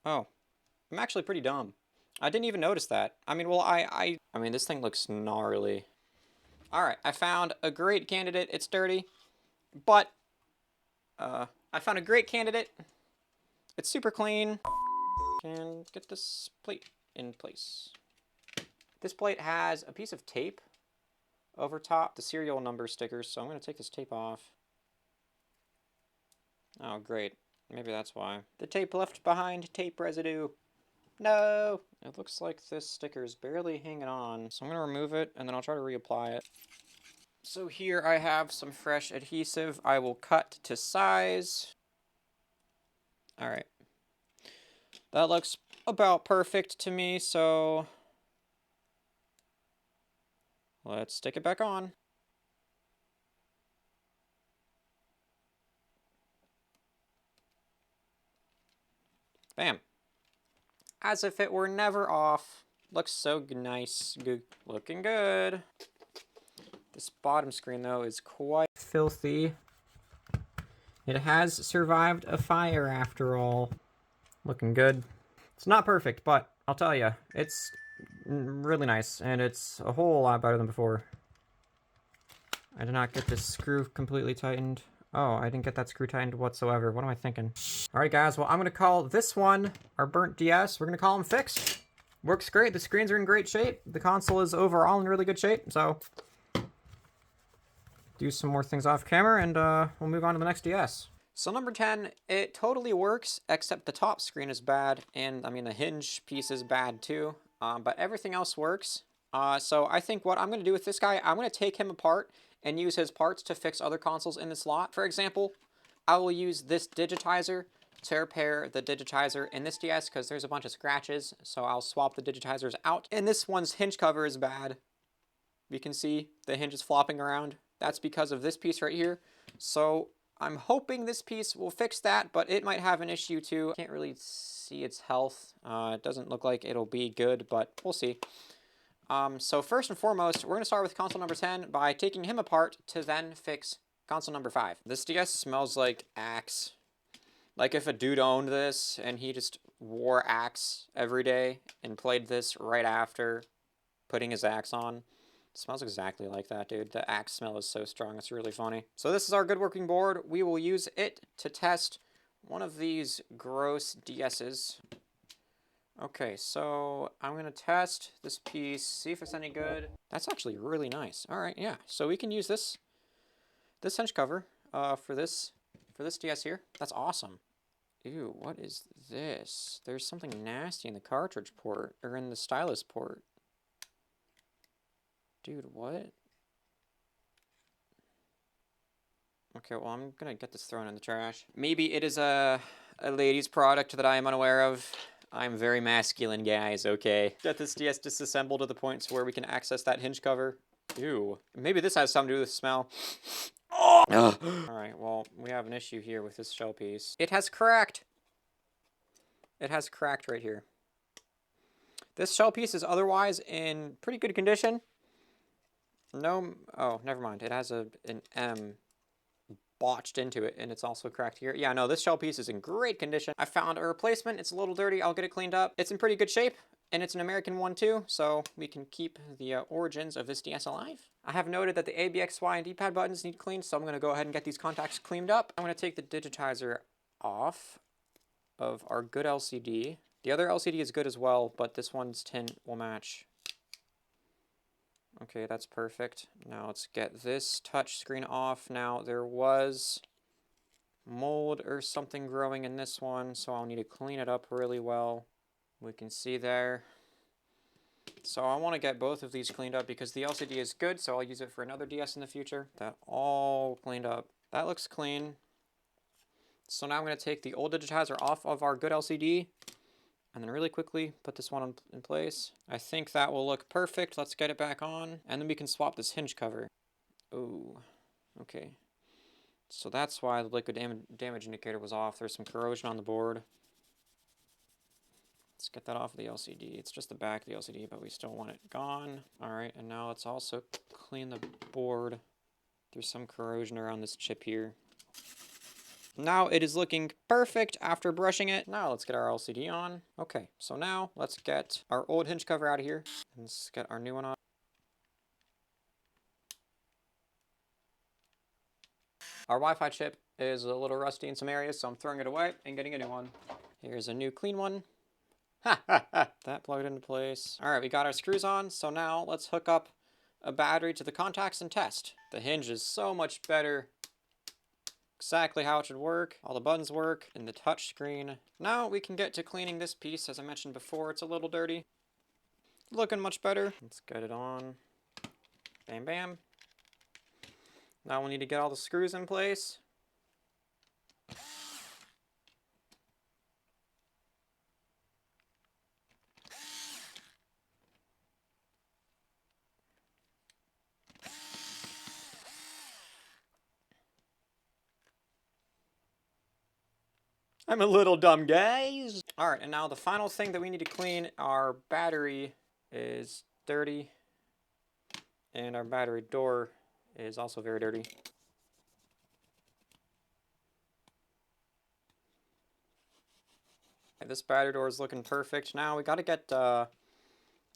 Oh, I'm actually pretty dumb. I didn't even notice that. I mean, well, I mean, this thing looks gnarly. All right, I found a great candidate. It's dirty, but I found a great candidate. It's super clean. And get this plate in place. This plate has a piece of tape over top, the serial number stickers, so I'm going to take this tape off. Oh, great. Maybe that's why. The tape left behind tape residue. No! It looks like this sticker is barely hanging on, so I'm going to remove it, and then I'll try to reapply it. So here I have some fresh adhesive. I will cut to size. Alright. That looks about perfect to me, so let's stick it back on. Bam. As if it were never off. Looks so nice. Good. Looking good. This bottom screen, though, is quite filthy. It has survived a fire, after all. Looking good. It's not perfect, but I'll tell you, it's really nice, and it's a whole lot better than before. I did not get this screw completely tightened. Oh, I didn't get that screw tightened whatsoever. What am I thinking? Alright guys, well I'm going to call this one our burnt DS. We're going to call them fixed. Works great. The screens are in great shape. The console is overall in really good shape, so do some more things off camera and we'll move on to the next DS. So number 10, it totally works, except the top screen is bad, and I mean the hinge piece is bad too, but everything else works. So I think what I'm going to do with this guy, I'm going to take him apart and use his parts to fix other consoles in this lot. For example, I will use this digitizer to repair the digitizer in this DS because there's a bunch of scratches, so I'll swap the digitizers out. And this one's hinge cover is bad. You can see the hinge is flopping around. That's because of this piece right here. So I'm hoping this piece will fix that, but it might have an issue too. Can't really see its health. It doesn't look like it'll be good, but we'll see. So first and foremost, we're going to start with console number 10 by taking him apart to then fix console number 5. This DS smells like Axe. Like if a dude owned this and he just wore Axe every day and played this right after putting his Axe on. It smells exactly like that, dude. The Axe smell is so strong, it's really funny. So this is our good working board. We will use it to test one of these gross DS's. Okay, so I'm going to test this piece, see if it's any good. That's actually really nice. All right, yeah. So we can use this hinge cover for this DS here. That's awesome. Ew, what is this? There's something nasty in the cartridge port, or in the stylus port. Dude, what? Okay, well, I'm gonna get this thrown in the trash. Maybe it is a lady's product that I am unaware of. I'm very masculine, guys, okay. Get this DS disassembled to the point to where we can access that hinge cover. Ew. Maybe this has something to do with the smell. Oh! Alright, well, we have an issue here with this shell piece. It has cracked. It has cracked right here. This shell piece is otherwise in pretty good condition. No, oh, never mind. It has an M botched into it, and it's also cracked here. Yeah, no, this shell piece is in great condition. I found a replacement. It's a little dirty. I'll get it cleaned up. It's in pretty good shape, and it's an American one too, so we can keep the origins of this DS alive. I have noted that the A, B, X, Y, and D-pad buttons need cleaned, so I'm going to go ahead and get these contacts cleaned up. I'm going to take the digitizer off of our good LCD. The other LCD is good as well, but this one's tint will match. Okay, that's perfect. Now let's get this touch screen off. Now there was mold or something growing in this one, so I'll need to clean it up really well. We can see there. So I want to get both of these cleaned up because the LCD is good, so I'll use it for another DS in the future. That all cleaned up. That looks clean. So now I'm going to take the old digitizer off of our good LCD. And then really quickly put this one in place. I think that will look perfect. Let's get it back on. And then we can swap this hinge cover. Oh, okay. So that's why the liquid damage indicator was off. There's some corrosion on the board. Let's get that off of the LCD. It's just the back of the LCD, but we still want it gone. All right, and now let's also clean the board. There's some corrosion around this chip here. Now it is looking perfect after brushing it. Now let's get our LCD on. Okay, so now let's get our old hinge cover out of here. Let's get our new one on. Our Wi-Fi chip is a little rusty in some areas, so I'm throwing it away and getting a new one. Here's a new clean one. Ha ha ha! That plugged into place. All right, we got our screws on, so now let's hook up a battery to the contacts and test. The hinge is so much better. Exactly how it should work. All the buttons work and the touch screen. Now we can get to cleaning this piece. As I mentioned before, it's a little dirty. Looking much better. Let's get it on. Bam, bam. Now we need to get all the screws in place. I'm a little dumb, guys. All right, and now the final thing that we need to clean, our battery is dirty, and our battery door is also very dirty. Okay, this battery door is looking perfect. Now we got to get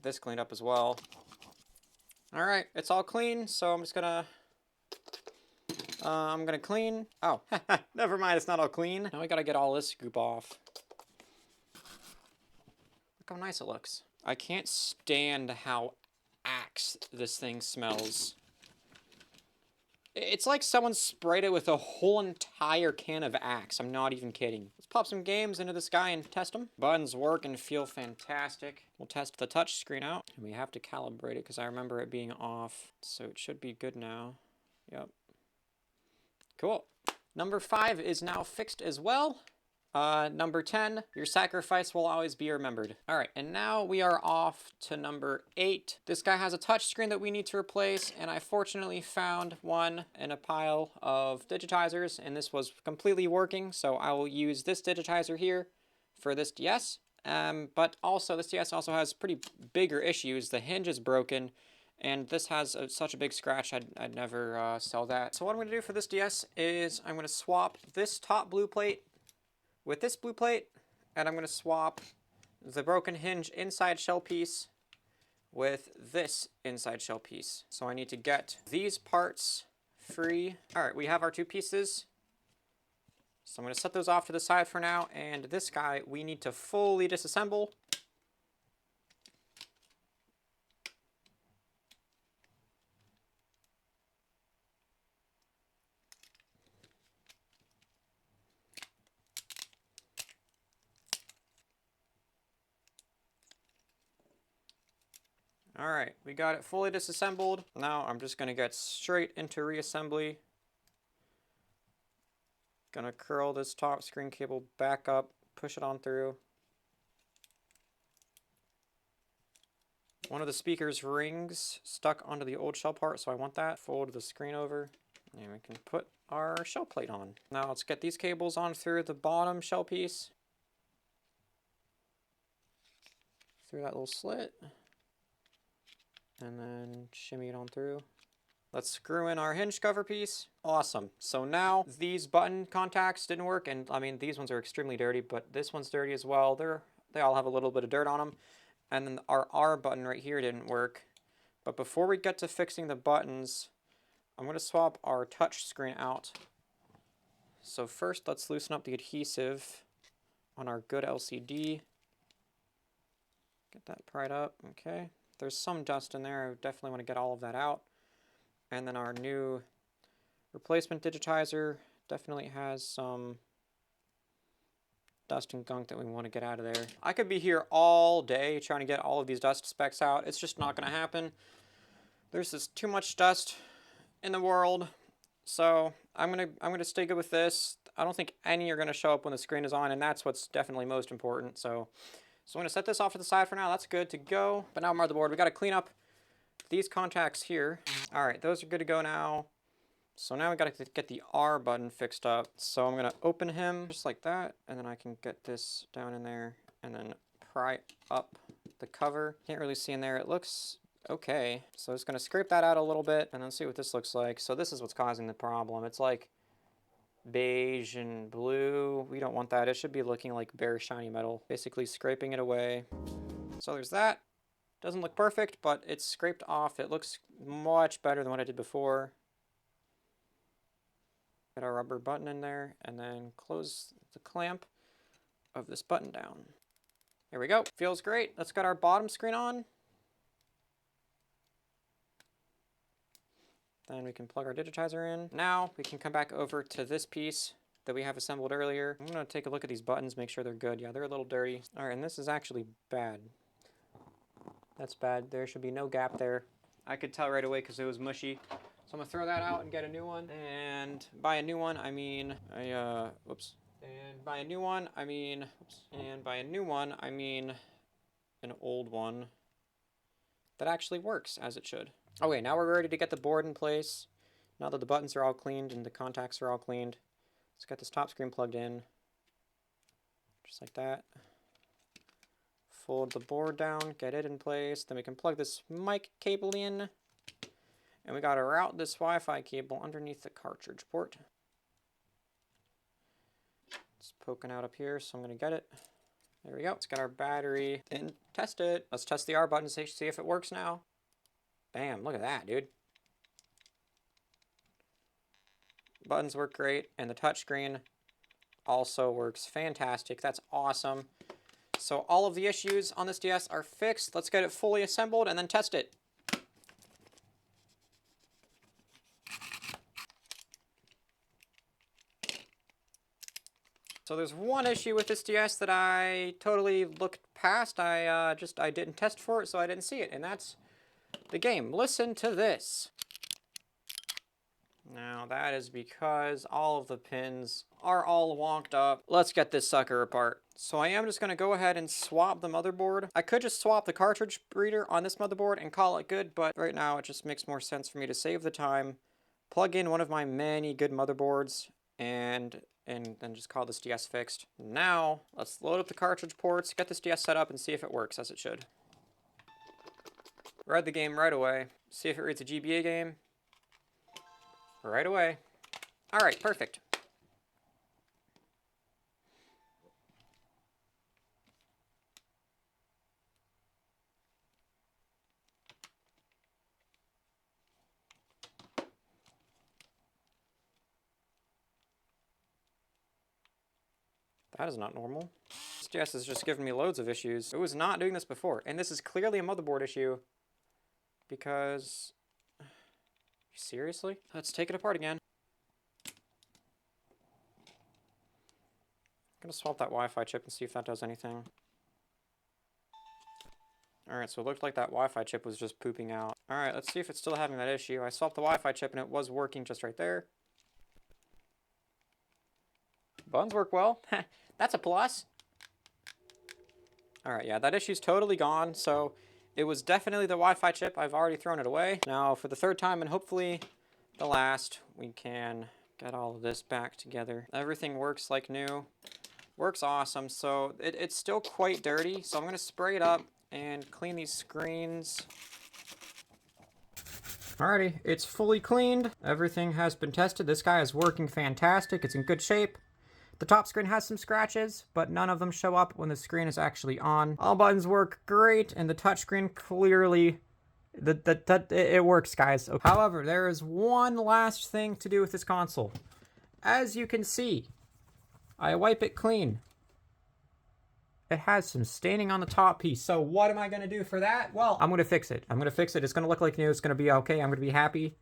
this cleaned up as well. All right, it's all clean, so I'm just gonna clean. Oh, never mind, it's not all clean. Now we gotta get all this goop off. Look how nice it looks. I can't stand how Axe this thing smells. It's like someone sprayed it with a whole entire can of Axe. I'm not even kidding. Let's pop some games into this guy and test them. Buttons work and feel fantastic. We'll test the touch screen out. And we have to calibrate it because I remember it being off. So it should be good now. Yep. Cool. Number 5 is now fixed as well. Number 10, your sacrifice will always be remembered. All right, and now we are off to number 8. This guy has a touch screen that we need to replace, and I fortunately found one in a pile of digitizers, and this was completely working, so I will use this digitizer here for this DS. But also, this DS also has pretty bigger issues. The hinge is broken, and this has such a big scratch, I'd never sell that. So what I'm going to do for this DS is I'm going to swap this top blue plate with this blue plate, and I'm going to swap the broken hinge inside shell piece with this inside shell piece. So I need to get these parts free. All right, we have our 2 pieces. So I'm going to set those off to the side for now, and this guy we need to fully disassemble. All right, we got it fully disassembled. Now I'm just going to get straight into reassembly. Gonna curl this top screen cable back up, push it on through. One of the speaker's rings stuck onto the old shell part, so I want that. Fold the screen over, and we can put our shell plate on. Now let's get these cables on through the bottom shell piece. Through that little slit. And then shimmy it on through. Let's screw in our hinge cover piece. Awesome. So now these button contacts didn't work, and I mean these ones are extremely dirty, but this one's dirty as well. They all have a little bit of dirt on them. And then our R button right here didn't work. But before we get to fixing the buttons, I'm going to swap our touch screen out. So first let's loosen up the adhesive on our good LCD. Get that pried up. Okay. There's some dust in there. I definitely want to get all of that out. And then our new replacement digitizer definitely has some dust and gunk that we want to get out of there. I could be here all day trying to get all of these dust specks out. It's just not going to happen. There's just too much dust in the world. So I'm gonna stay good with this. I don't think any are going to show up when the screen is on, and that's what's definitely most important. So I'm going to set this off to the side for now. That's good to go. But now motherboard, we got to clean up these contacts here. All right, those are good to go now. So now we got to get the R button fixed up. So I'm going to open him just like that, and then I can get this down in there and then pry up the cover. Can't really see in there. It looks okay. So I'm just going to scrape that out a little bit and then see what this looks like. So this is what's causing the problem. It's like beige and blue. We don't want that. It should be looking like bare shiny metal. Basically scraping it away. So there's that. Doesn't look perfect, but it's scraped off. It looks much better than what I did before. Get our rubber button in there, and then close the clamp of this button down. There we go. Feels great. Let's get our bottom screen on. Then we can plug our digitizer in. Now we can come back over to this piece that we have assembled earlier. I'm going to take a look at these buttons, make sure they're good. Yeah, they're a little dirty. All right, and this is actually bad. That's bad. There should be no gap there. I could tell right away because it was mushy. So I'm going to throw that out and get a new one. And by a new one, I mean whoops. And by a new one, I mean, oops. And by a new one, I mean an old one that actually works as it should. Okay, now we're ready to get the board in place. Now that the buttons are all cleaned and the contacts are all cleaned, let's get this top screen plugged in. Just like that. Fold the board down, get it in place. Then we can plug this mic cable in. And we got to route this Wi-Fi cable underneath the cartridge port. It's poking out up here, so I'm going to get it. There we go. Let's get our battery and test it. Let's test the R button to see if it works now. Bam, look at that, dude. Buttons work great, and the touchscreen also works fantastic. That's awesome. So all of the issues on this DS are fixed. Let's get it fully assembled and then test it. So there's one issue with this DS that I totally looked past. I didn't test for it, so I didn't see it, and that's the game. Listen to this. Now that is because all of the pins are all wonked up. Let's get this sucker apart. So I am just going to go ahead and swap the motherboard. I could just swap the cartridge reader on this motherboard and call it good, but right now it just makes more sense for me to save the time, plug in one of my many good motherboards, and then just call this DS fixed. Now, let's load up the cartridge ports, get this DS set up, and see if it works as it should. Read the game right away. See if it reads a GBA game. Right away. Alright, perfect. That is not normal. This DS is just giving me loads of issues. It was not doing this before, and this is clearly a motherboard issue. Because... seriously? Let's take it apart again. I'm gonna swap that Wi-Fi chip and see if that does anything. Alright, so it looked like that Wi-Fi chip was just pooping out. Alright, let's see if it's still having that issue. I swapped the Wi-Fi chip and it was working just right there. Buttons work well. That's a plus. Alright, yeah, that issue's totally gone, so it was definitely the Wi-Fi chip. I've already thrown it away. Now, for the third time and hopefully the last, we can get all of this back together. Everything works like new. Works awesome. So it's still quite dirty, so I'm going to spray it up and clean these screens. Alrighty, it's fully cleaned. Everything has been tested. This guy is working fantastic. It's in good shape. The top screen has some scratches, but none of them show up when the screen is actually on. All buttons work great, and the touchscreen clearly, it works, guys. Okay. However, there is one last thing to do with this console. As you can see, I wipe it clean. It has some staining on the top piece. So what am I going to do for that? Well, I'm going to fix it. I'm going to fix it. It's going to look like new. It's going to be okay. I'm going to be happy.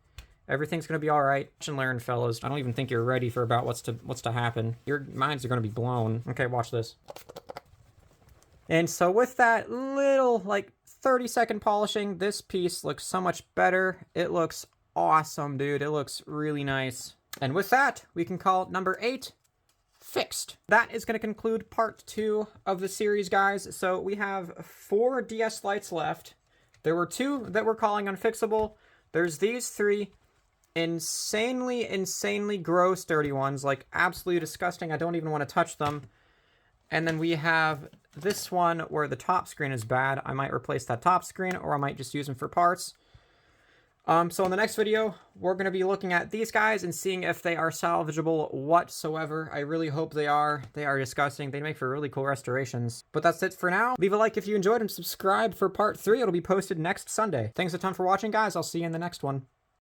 Everything's going to be all right. Watch and learn, fellas. I don't even think you're ready for about what's to happen. Your minds are going to be blown. Okay, watch this. And so with that little, like, 30-second polishing, this piece looks so much better. It looks awesome, dude. It looks really nice. And with that, we can call number 8 fixed. That is going to conclude part 2 of the series, guys. So we have 4 DS Lites left. There were 2 that we're calling Unfixable. There's these 3 insanely gross dirty ones, like absolutely disgusting. I don't even want to touch them. And then we have this one where the top screen is bad. I might replace that top screen, or I might just use them for parts. So in the next video, we're going to be looking at these guys and seeing if they are salvageable whatsoever. I really hope they are. They are disgusting. They make for really cool restorations. But that's it for now. Leave a like if you enjoyed and subscribe for part 3. It'll be posted next Sunday. Thanks a ton for watching, guys. I'll see you in the next one.